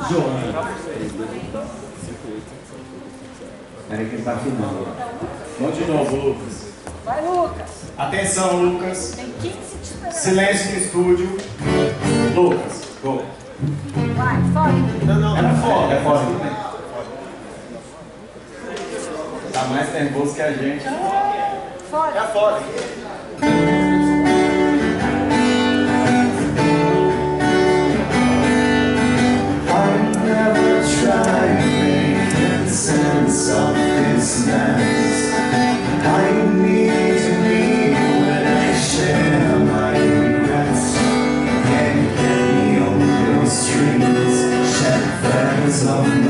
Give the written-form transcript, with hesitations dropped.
Joana. Peraí que ele tá filmando. Vamos de novo, Lucas. Vai, Lucas. Atenção, Lucas. Tem 15 te esperando. Silêncio no estúdio. Lucas, go. Vai, fora. Não, era fora, é fora. Tá mais nervoso que a gente. Fora. É fora. Sense of this mess. I need to be when I share my regrets. Can't get me on your streets, shed feathers of